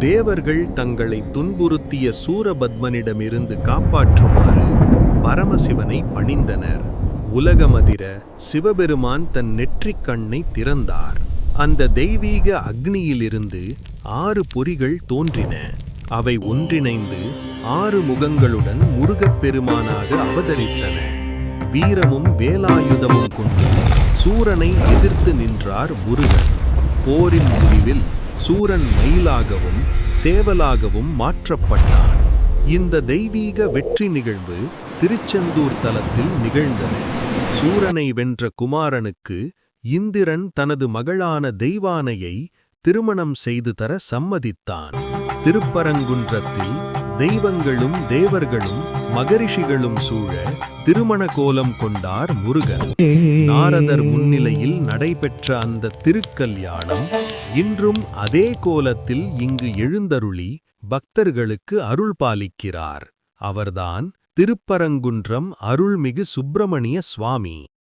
தேவர்கள் தங்களை துன்புறுத்திய சூரபத்மனிடமிருந்து காப்பாற்றுமாறு பரமசிவனை பணிந்தனர். உலகமதிர சிவபெருமான் தன் நெற்றிக் கண்ணை திறந்தார். அந்த தெய்வீக அக்னியிலிருந்து 6 பொறிகள் தோன்றின. அவை ஒன்றிணைந்து 6 முகங்களுடன் முருகப்பெருமானாக அவதரித்தன. வீரமும் வேலாயுதமும் கொண்டு சூரனை எதிர்த்து நின்றார் முருகன். போரின் முடிவில் சூரன் மயிலாகவும் சேவலாகவும் மாற்றப்பட்டான். இந்த தெய்வீக வெற்றி நிகழ்வு திருச்செந்தூர் தலத்தில் நிகழ்ந்தது. சூரனை வென்ற குமாரனுக்கு இந்திரன் தனது மகளான தெய்வானையை திருமணம் செய்து தர சம்மதித்தான். திருப்பரங்குன்றத்தில் தெய்வங்களும் தேவர்களும் மகரிஷிகளும் சூழ திருமண கோலம் கொண்டார் முருகன். நாரதர் முன்னிலையில் நடைபெற்ற அந்த திருக்கல்யாணம் இன்றும் அதே கோலத்தில் இங்கு எழுந்தருளி பக்தர்களுக்கு அருள் பாலிக்கிறார். அவர்தான் திருப்பரங்குன்றம் அருள்மிகு சுப்பிரமணிய சுவாமி.